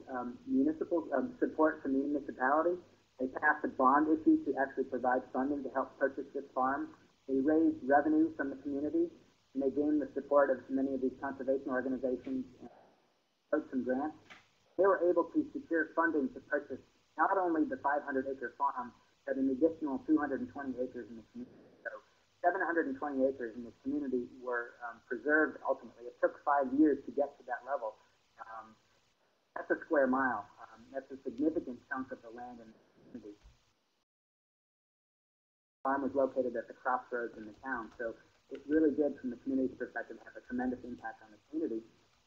municipal support from the municipality. They passed a bond issue to actually provide funding to help purchase this farm. They raised revenue from the community, and they gained the support of many of these conservation organizations and wrote some grants. They were able to secure funding to purchase not only the 500-acre farm, but an additional 220 acres in the community. So 720 acres in this community were preserved ultimately. It took 5 years to get to that level. That's a square mile. That's a significant chunk of the land in the community. The farm was located at the crossroads in the town, so it really did, from the community's perspective, have a tremendous impact on the community.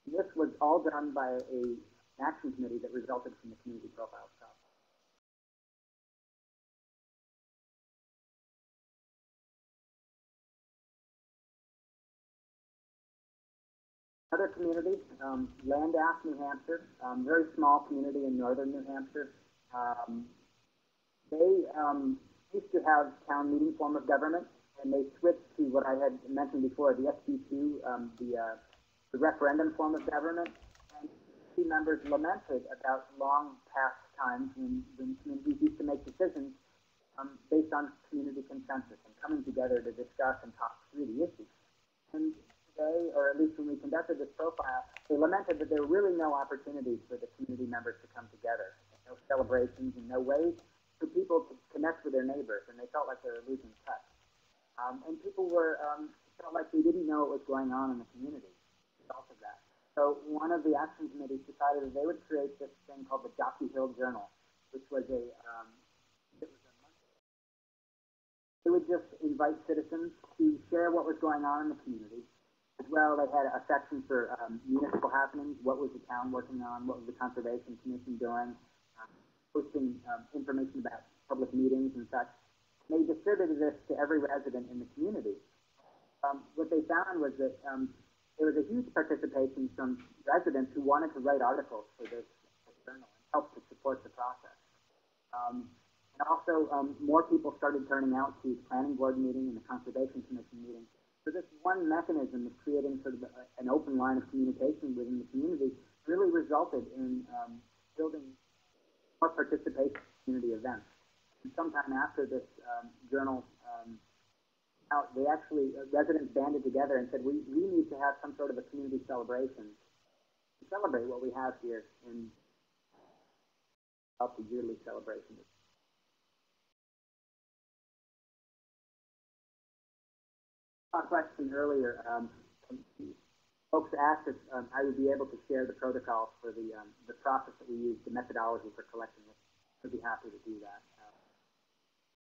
And this was all done by an action committee that resulted from the community profile process. Another community, Landaff, New Hampshire, very small community in northern New Hampshire. They used to have town meeting form of government, and they switched to what I had mentioned before, the SB2, the referendum form of government. And key members lamented about long past times when communities used to make decisions based on community consensus and coming together to discuss and talk through the issues. And today, or at least when we conducted this profile, they lamented that there were really no opportunities for the community members to come together, no celebrations and no ways for people to connect with their neighbors, and they felt like they were losing touch. And people were felt like they didn't know what was going on in the community as a result of that. So one of the action committees decided that they would create this thing called the Jockey Hill Journal, which was a they would just invite citizens to share what was going on in the community. As well, they had a section for municipal happenings. What was the town working on? What was the Conservation Commission doing? Posting information about public meetings and such. They distributed this to every resident in the community. What they found was that there was a huge participation from residents who wanted to write articles for this journal and help to support the process. And also, more people started turning out to the planning board meeting and the Conservation Commission meeting. So this one mechanism of creating sort of an open line of communication within the community really resulted in building more participation in community events. And sometime after this journal out, they actually, residents banded together and said, we need to have some sort of a community celebration to celebrate what we have here in help the yearly celebration. A question earlier, folks asked if I would be able to share the protocols for the process that we use, the methodology for collecting it. I'd be happy to do that.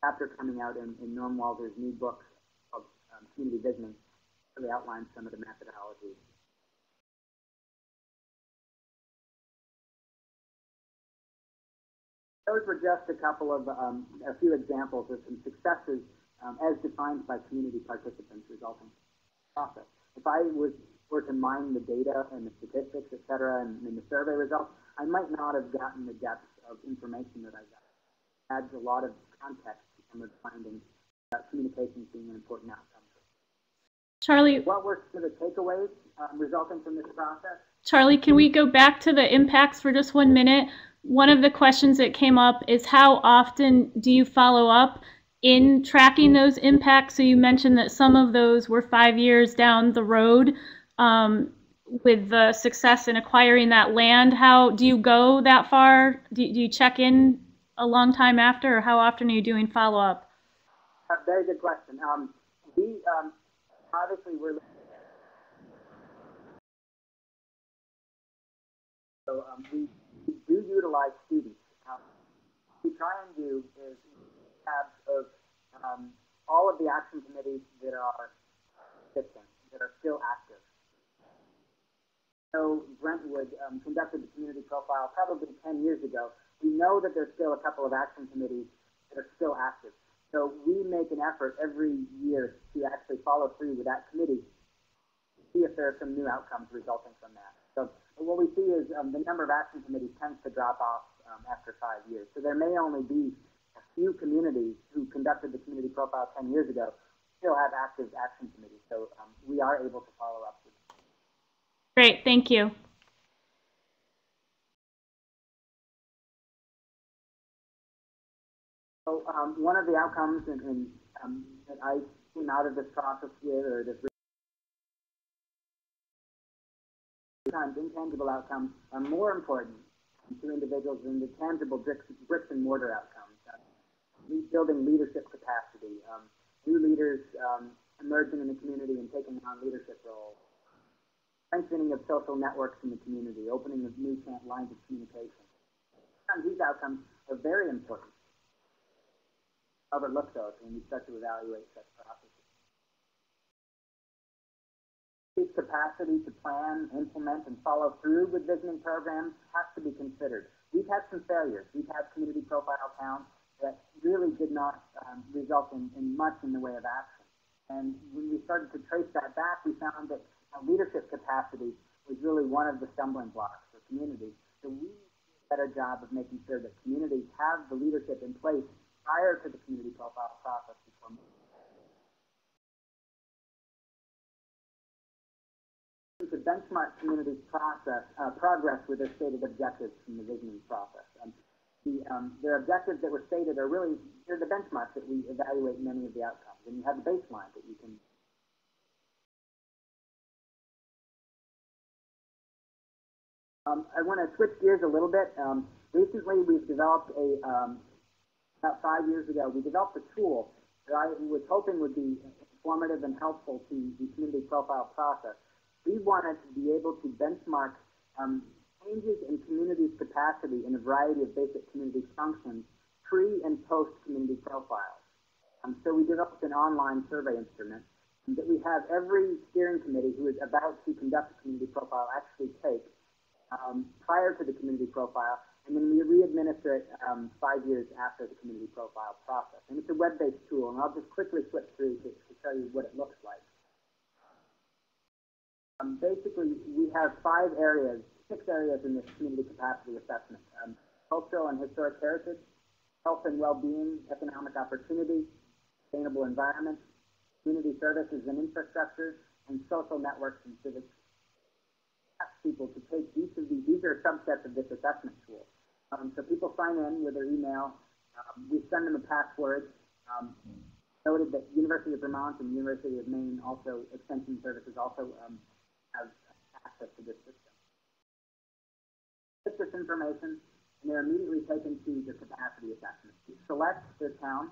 After coming out in Norm Walder's new book of Community Visioning, really outlines some of the methodology. Those were just a couple of, a few examples of some successes as defined by community participants resulting from the process. If I were to mine the data and the statistics, et cetera, and the survey results, I might not have gotten the depth of information that I got. It adds a lot of context to some of the findings about communications being an important outcome. Charlie, what were some of the takeaways resulting from this process? Charlie, can we go back to the impacts for just 1 minute? One of the questions that came up is how often do you follow up in tracking those impacts? So you mentioned that some of those were 5 years down the road with the success in acquiring that land. How do you go that far? Do you check in a long time after, or how often are you doing follow-up? Very good question. Obviously we're so we do utilize students. What we try and do is have all of the action committees that are existing, that are still active. So Brentwood conducted the community profile probably 10 years ago. We know that there's still a couple of action committees that are still active. So we make an effort every year to actually follow through with that committee, see if there are some new outcomes resulting from that. So what we see is the number of action committees tends to drop off after 5 years. So there may only be a few communities who conducted the community profile 10 years ago still have active action committees. So we are able to follow up with them. Great, thank you. So one of the outcomes that I came out of this process with, or this intangible outcomes, are more important to individuals than the tangible bricks and mortar outcomes. Building leadership capacity, new leaders emerging in the community and taking on leadership roles, strengthening of social networks in the community, opening of new lines of communication. These outcomes are very important. Overlook those when we start to evaluate such processes. Capacity to plan, implement, and follow through with visioning programs has to be considered. We've had some failures. We've had community profile towns that really did not result in much in the way of action. And when we started to trace that back, we found that leadership capacity was really one of the stumbling blocks for communities. So we do a better job of making sure that communities have the leadership in place prior to the community profile process before moving. To benchmark communities' progress with their stated objectives from the visioning process. Their objectives that were stated are really, they're the benchmarks that we evaluate many of the outcomes. And you have a baseline that you can. I want to switch gears a little bit. Recently, we've developed about 5 years ago, we developed a tool that I was hoping would be informative and helpful to the community profile process. We wanted to be able to benchmark changes in communities' capacity in a variety of basic community functions pre and post community profiles. So we developed an online survey instrument that we have every steering committee who is about to conduct a community profile actually take prior to the community profile, and then we re-administer it 5 years after the community profile process. And it's a web-based tool, and I'll just quickly flip through to show you what it looks like. Basically, we have 6 areas in this community capacity assessment. Cultural and historic heritage, health and well-being, economic opportunity, sustainable environment, community services and infrastructure, and social networks and civics. Ask people to take each of these are subsets of this assessment tool. So people sign in with their email. We send them a password. Noted that University of Vermont and University of Maine also, extension services also have access to this system. Get this information, and they're immediately taken to the capacity assessment. They select their town,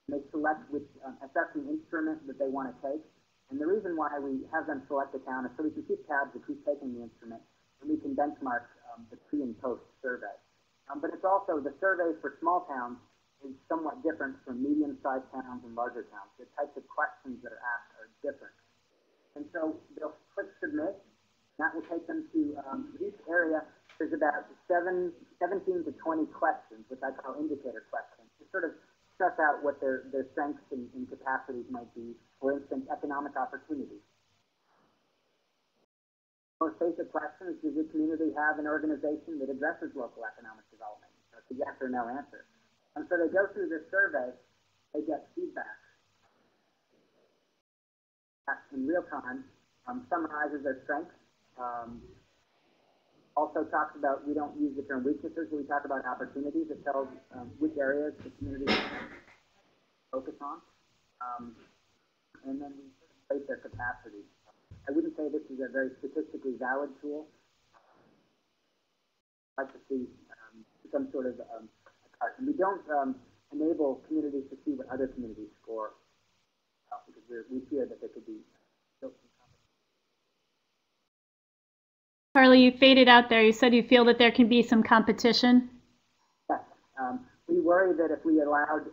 and they select which assessment instrument that they want to take. And the reason why we have them select the town is so we can keep tabs of who's taking the instrument, and we can benchmark the pre and post survey. But it's also, the surveys for small towns is somewhat different from medium-sized towns and larger towns. The types of questions that are asked are different. And so they'll click submit. That will take them to each area. There's about 17 to 20 questions, which I call indicator questions, to sort of suss out what their strengths and capacities might be. For instance, economic opportunities. Most basic question is, does your community have an organization that addresses local economic development? So it's a yes or no answer. And so they go through this survey, they get feedback in real time, summarizes their strengths. Also talks about, we don't use the term weaknesses, we talk about opportunities. It tells which areas the community focus on. And then we rate their capacity. I wouldn't say this is a very statistically valid tool. I'd like to see some sort of a chart. And we don't enable communities to see what other communities score because we fear that there could be Charlie, you faded out there. You said you feel that there can be some competition. Yes. We worry that if we allowed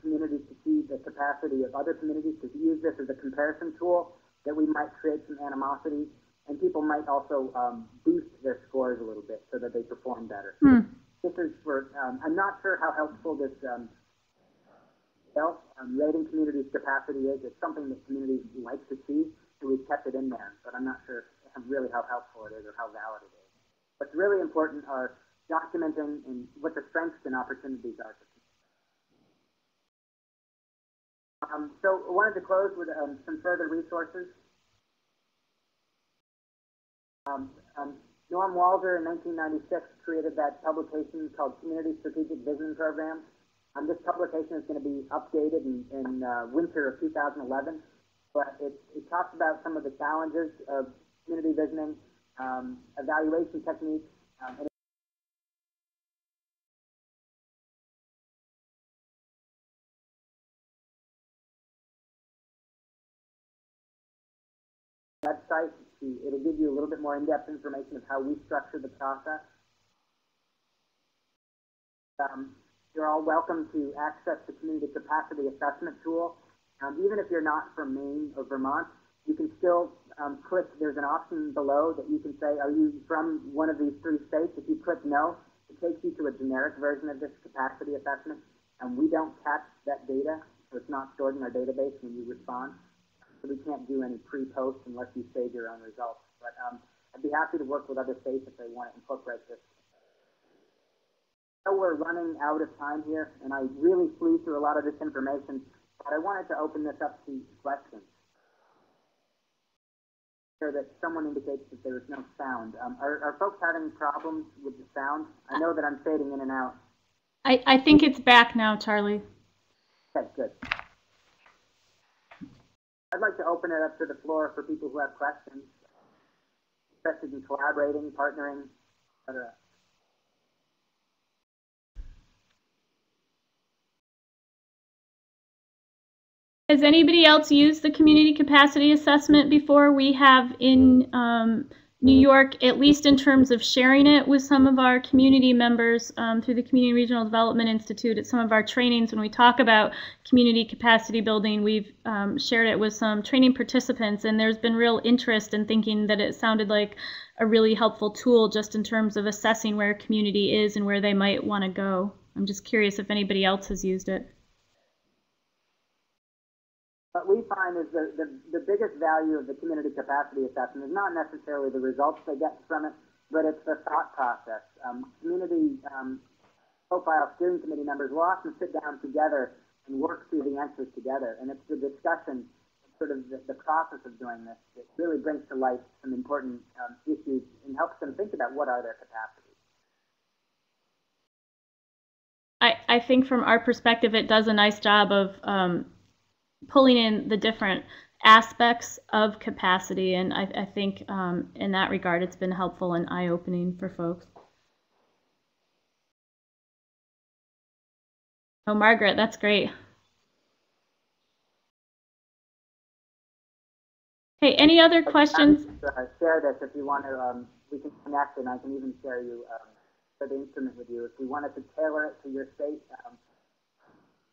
communities to see the capacity of other communities, to use this as a comparison tool, that we might create some animosity, and people might also boost their scores a little bit so that they perform better. This is for, I'm not sure how helpful this rating communities' capacity is. It's something that communities like to see, so we've kept it in there, but I'm not sure really how helpful it is or how valid it is. What's really important are documenting and what the strengths and opportunities are. So I wanted to close with some further resources. Norm Walzer in 1996 created that publication called Community Strategic Vision Program. This publication is going to be updated in winter of 2011, but it talks about some of the challenges of community visioning, evaluation techniques, and website. It'll give you a little bit more in-depth information of how we structure the process. You're all welcome to access the Community Capacity Assessment tool. Even if you're not from Maine or Vermont, you can still click, there's an option below that you can say, are you from one of these 3 states? If you click no, it takes you to a generic version of this capacity assessment, and we don't catch that data, so it's not stored in our database when you respond. So we can't do any pre-post unless you save your own results. But I'd be happy to work with other states if they want to incorporate this. So we're running out of time here, and I really flew through a lot of this information, but I wanted to open this up to questions. Sure that someone indicates that there is no sound. Are folks having problems with the sound? I know that I'm fading in and out. I think it's back now, Charlie. Okay, good. I'd like to open it up to the floor for people who have questions, interested in collaborating, partnering, etc. Has anybody else used the community capacity assessment before? We have in New York, at least in terms of sharing it with some of our community members through the Community Regional Development Institute at some of our trainings. When we talk about community capacity building, we've shared it with some training participants, and there's been real interest in thinking that it sounded like a really helpful tool just in terms of assessing where a community is and where they might want to go. I'm just curious if anybody else has used it. What we find is the biggest value of the community capacity assessment is not necessarily the results they get from it, but it's the thought process. Community profile steering committee members will often sit down together and work through the answers together, and it's the discussion, sort of the process of doing this, that really brings to light some important issues and helps them think about what are their capacities. I think from our perspective, it does a nice job of pulling in the different aspects of capacity, and I think in that regard it's been helpful and eye-opening for folks. Oh, Margaret, that's great. Hey, any other questions? Share this if you want to. We can connect, and I can even share you share the instrument with you. If we wanted to tailor it to your state,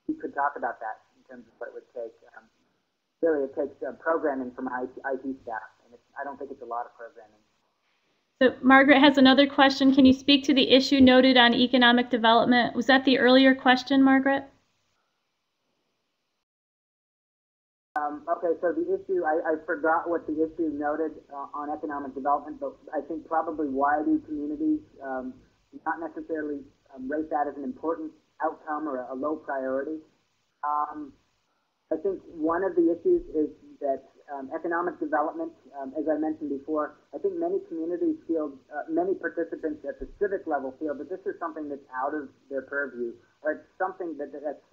we could talk about that in terms of what it would take. Really, it takes programming from IT staff, and I don't think it's a lot of programming. So Margaret has another question. Can you speak to the issue noted on economic development? Was that the earlier question, Margaret? Okay, so the issue, I forgot what the issue noted on economic development, but I think probably why do communities not necessarily rate that as an important outcome or a low priority. I think one of the issues is that economic development, as I mentioned before, I think many communities feel, many participants at the civic level feel that this is something that's out of their purview, or it's something that's at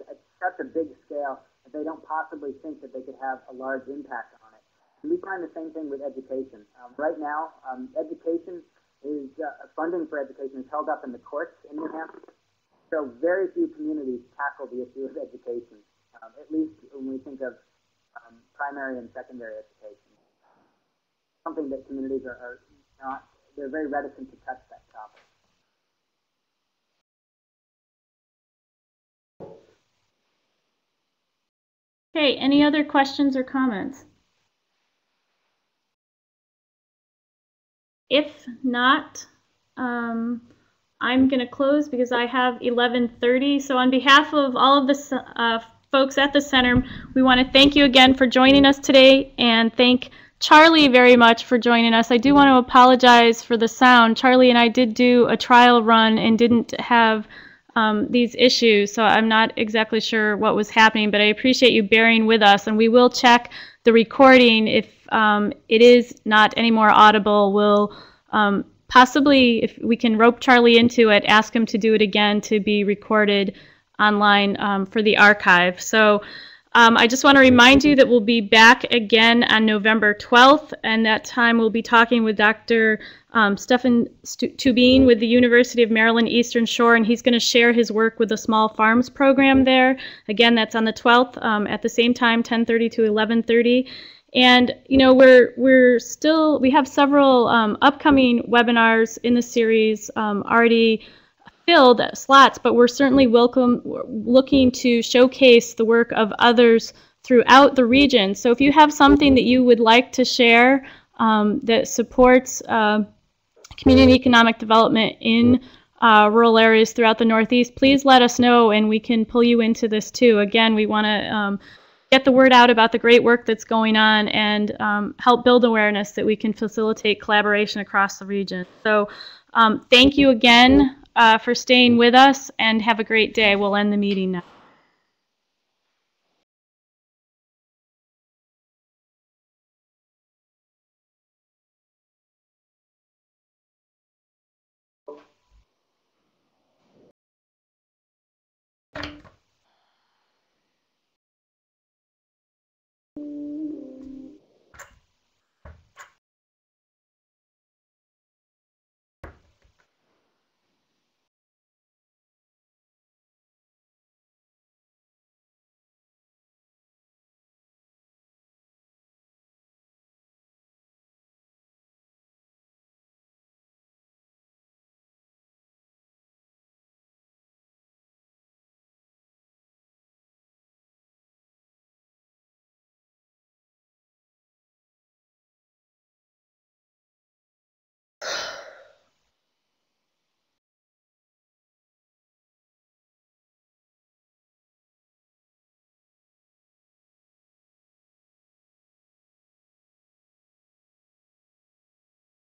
such a big scale that they don't possibly think that they could have a large impact on it. And we find the same thing with education. Right now, education is, funding for education is held up in the courts in New Hampshire, so very few communities tackle the issue of education. At least when we think of primary and secondary education. Something that communities are not, they're very reticent to touch that topic. Okay, any other questions or comments? If not, I'm going to close because I have 11:30. So on behalf of all of the folks at the center, we want to thank you again for joining us today, and thank Charlie very much for joining us. I do want to apologize for the sound. Charlie and I did do a trial run and didn't have these issues, so I'm not exactly sure what was happening, but I appreciate you bearing with us, and we will check the recording. If it is not any more audible, we'll possibly, if we can rope Charlie into it, ask him to do it again to be recorded online for the archive. So I just want to remind you that we'll be back again on November 12th, and that time we'll be talking with Dr. Stefan Tubin with the University of Maryland Eastern Shore, and he's going to share his work with the Small Farms program there. Again, that's on the 12th at the same time, 10:30 to 11:30. And you know, we have several upcoming webinars in the series already filled slots, but we're certainly looking to showcase the work of others throughout the region. So if you have something that you would like to share that supports community economic development in rural areas throughout the Northeast, please let us know and we can pull you into this too. Again, we want to get the word out about the great work that's going on and help build awareness that we can facilitate collaboration across the region. So thank you again for staying with us, and have a great day. We'll end the meeting now.